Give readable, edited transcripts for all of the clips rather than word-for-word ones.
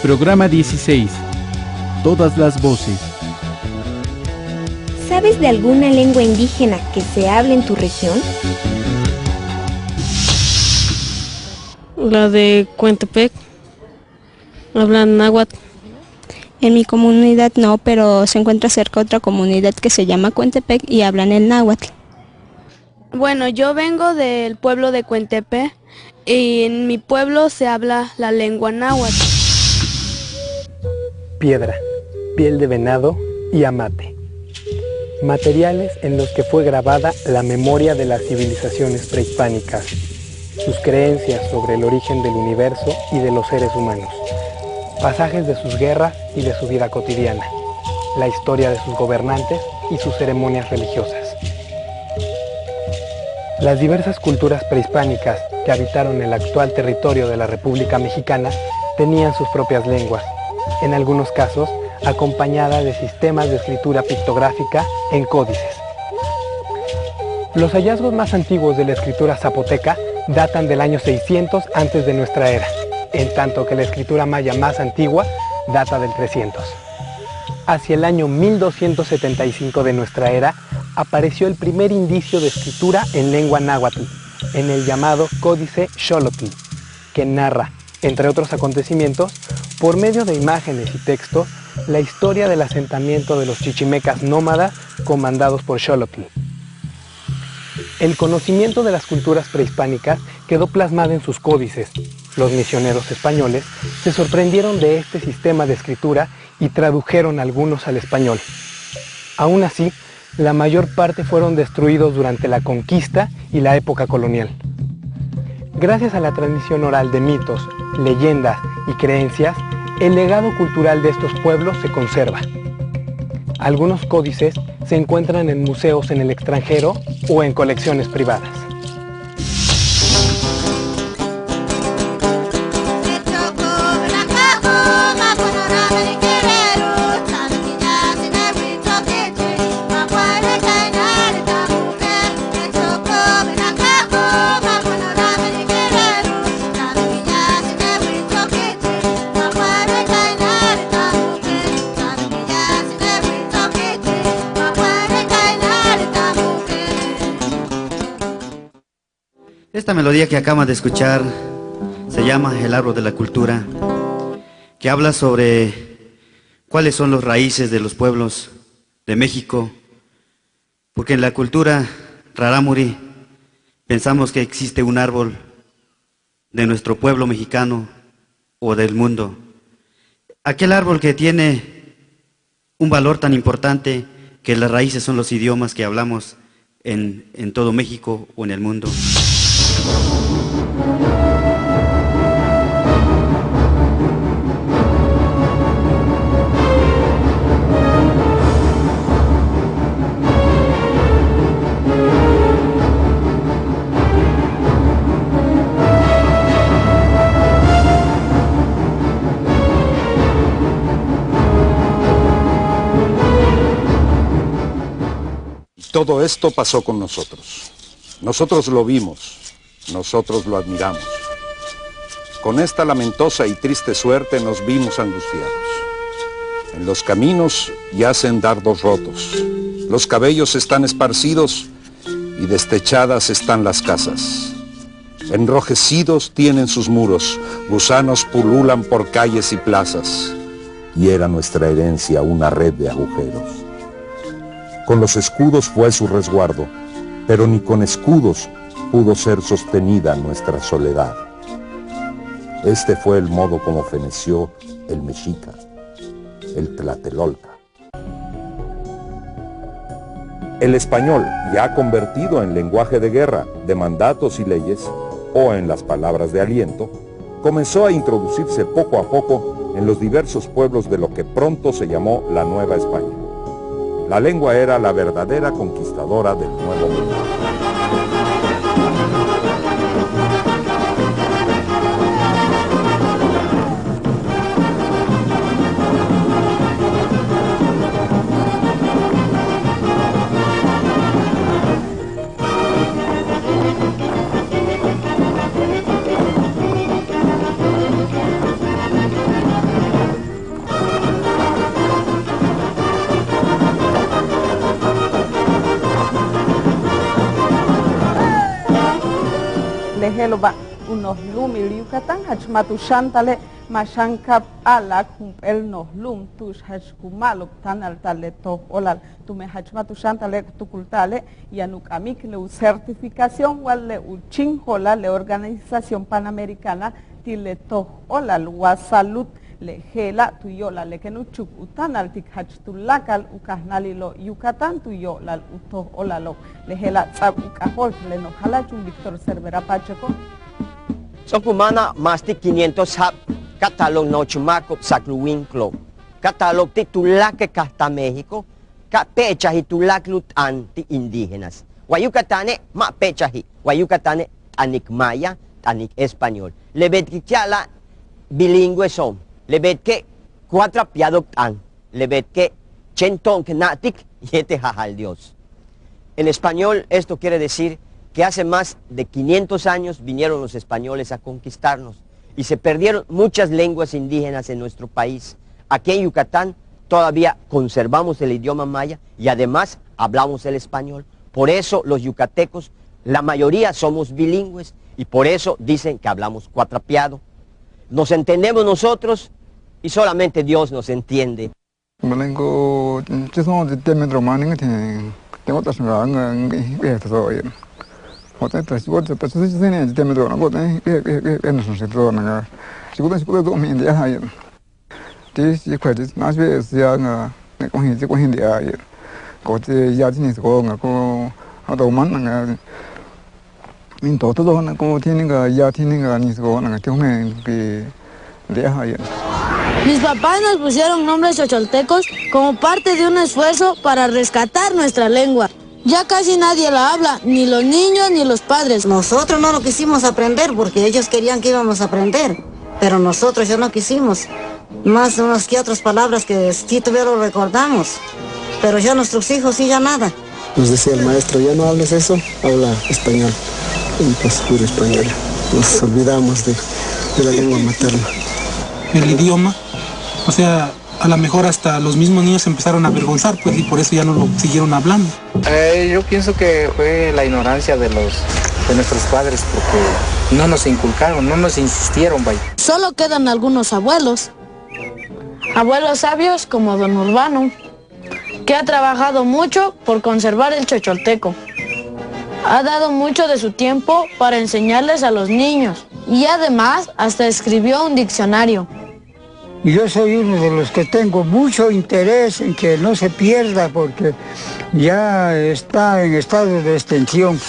Programa 16. Todas las voces. ¿Sabes de alguna lengua indígena que se hable en tu región? La de Cointepec. Hablan náhuatl. En mi comunidad no, pero se encuentra cerca otra comunidad que se llama Cointepec y hablan el náhuatl. Bueno, yo vengo del pueblo de Cointepec y en mi pueblo se habla la lengua náhuatl. Piedra, piel de venado y amate. Materiales en los que fue grabada la memoria de las civilizaciones prehispánicas, sus creencias sobre el origen del universo y de los seres humanos, pasajes de sus guerras y de su vida cotidiana, la historia de sus gobernantes y sus ceremonias religiosas. Las diversas culturas prehispánicas que habitaron el actual territorio de la República Mexicana tenían sus propias lenguas, en algunos casos acompañada de sistemas de escritura pictográfica en códices. Los hallazgos más antiguos de la escritura zapoteca datan del año 600 antes de nuestra era, en tanto que la escritura maya más antigua data del 300. Hacia el año 1275 de nuestra era apareció el primer indicio de escritura en lengua náhuatl, en el llamado Códice Xolotl, que narra, entre otros acontecimientos, por medio de imágenes y textos, la historia del asentamiento de los chichimecas nómadas comandados por Xolotl. El conocimiento de las culturas prehispánicas quedó plasmado en sus códices. Los misioneros españoles se sorprendieron de este sistema de escritura y tradujeron algunos al español. Aún así, la mayor parte fueron destruidos durante la conquista y la época colonial. Gracias a la transmisión oral de mitos, leyendas y creencias, el legado cultural de estos pueblos se conserva. Algunos códices se encuentran en museos en el extranjero o en colecciones privadas. Esta melodía que acaban de escuchar se llama El Árbol de la Cultura, que habla sobre cuáles son las raíces de los pueblos de México, porque en la cultura rarámuri pensamos que existe un árbol de nuestro pueblo mexicano o del mundo. Aquel árbol que tiene un valor tan importante que las raíces son los idiomas que hablamos en todo México o en el mundo. Todo esto pasó con nosotros. Nosotros lo vimos, nosotros lo admiramos. Con esta lamentosa y triste suerte nos vimos angustiados. En los caminos yacen dardos rotos, los cabellos están esparcidos y destechadas están las casas. Enrojecidos tienen sus muros, gusanos pululan por calles y plazas. Y era nuestra herencia una red de agujeros. Con los escudos fue su resguardo, pero ni con escudos pudo ser sostenida nuestra soledad. Este fue el modo como feneció el mexica, el tlatelolca. El español, ya convertido en lenguaje de guerra, de mandatos y leyes, o en las palabras de aliento, comenzó a introducirse poco a poco en los diversos pueblos de lo que pronto se llamó la Nueva España. La lengua era la verdadera conquistadora del Nuevo Mundo. heloba unos lumil Yucatán hachmatushantale mashankap alak el nos lum tush hachkumaluk tan altaleto olal tume hachmatushantale tukultale yanuk amik le certificación wale uchinjola le Organización Panamericana tileto olal wasalut le gela tuyola le kenuchuk utanal tik hachtulakal ukahnalilo Yucatán tuyolal uto olalo le gela tsab ukahol le no halachun Víctor Cervera Pacheco. Son kumana más de 500 hap catalog no chumaco sacluwinclo catalog titulaque hasta México ka pechahi tulaklut anti indígenas Guayucatane ma pechahi Guayucatane anik maya anik español le bet que la bilingüe son le bet que cuatro piadok an le bet que chenton que natik yete jajal Dios. En español esto quiere decir que hace más de 500 años vinieron los españoles a conquistarnos y se perdieron muchas lenguas indígenas en nuestro país. Aquí en Yucatán todavía conservamos el idioma maya y además hablamos el español. Por eso los yucatecos, la mayoría somos bilingües y por eso dicen que hablamos cuatrapeado. Nos entendemos nosotros y solamente Dios nos entiende. Mis papás nos pusieron nombres chocholtecos como parte de un esfuerzo para rescatar nuestra lengua. Ya casi nadie la habla, ni los niños ni los padres. Nosotros no lo quisimos aprender porque ellos querían que íbamos a aprender, pero nosotros ya no quisimos. Más unas que otras palabras que sí todavía lo recordamos, pero ya nuestros hijos sí ya nada. Nos decía el maestro, ya no hables eso, habla español. Y pues puro español. Nos olvidamos de la lengua materna. El idioma, o sea, a lo mejor hasta los mismos niños se empezaron a avergonzar, pues, y por eso ya no lo siguieron hablando. Yo pienso que fue la ignorancia de nuestros padres, porque no nos inculcaron, no nos insistieron, vaya. Solo quedan algunos abuelos. Abuelos sabios como don Urbano, que ha trabajado mucho por conservar el chocholteco. Ha dado mucho de su tiempo para enseñarles a los niños y además hasta escribió un diccionario. Yo soy uno de los que tengo mucho interés en que no se pierda porque ya está en estado de extinción.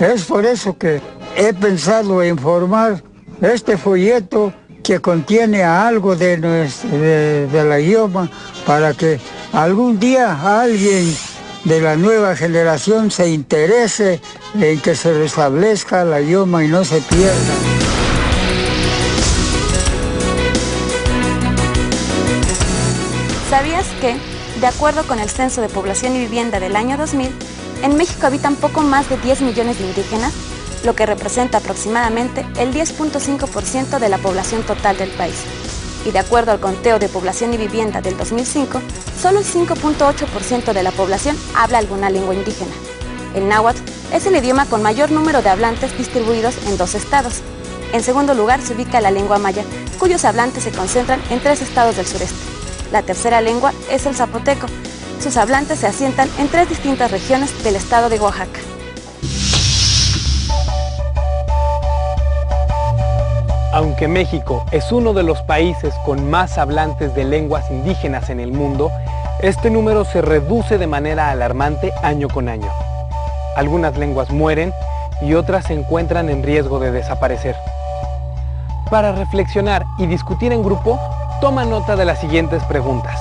Es por eso que he pensado en formar este folleto que contiene algo de la idioma para que algún día alguien de la nueva generación se interese en que se restablezca la idioma y no se pierda. ¿Sabías que, de acuerdo con el Censo de Población y Vivienda del año 2000, en México habitan poco más de 10 millones de indígenas, lo que representa aproximadamente el 10.5% de la población total del país? Y de acuerdo al Conteo de Población y Vivienda del 2005, solo el 5.8% de la población habla alguna lengua indígena. El náhuatl es el idioma con mayor número de hablantes distribuidos en 2 estados. En segundo lugar se ubica la lengua maya, cuyos hablantes se concentran en 3 estados del sureste. La tercera lengua es el zapoteco. Sus hablantes se asientan en 3 distintas regiones del estado de Oaxaca. Aunque México es uno de los países con más hablantes de lenguas indígenas en el mundo, este número se reduce de manera alarmante año con año. Algunas lenguas mueren y otras se encuentran en riesgo de desaparecer. Para reflexionar y discutir en grupo, toma nota de las siguientes preguntas.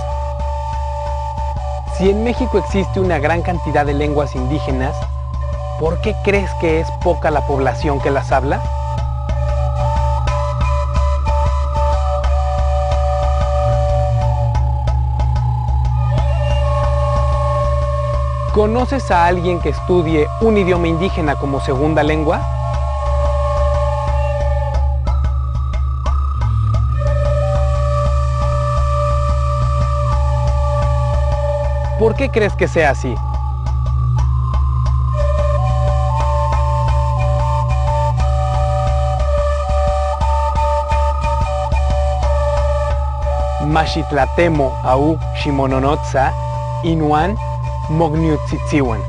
Si en México existe una gran cantidad de lenguas indígenas, ¿por qué crees que es poca la población que las habla? ¿Conoces a alguien que estudie un idioma indígena como segunda lengua? ¿Por qué crees que sea así? Maxitlatemo au Ximononotza, Inuan Mogniutzitziwan.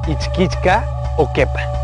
Itzquichca Oquepa.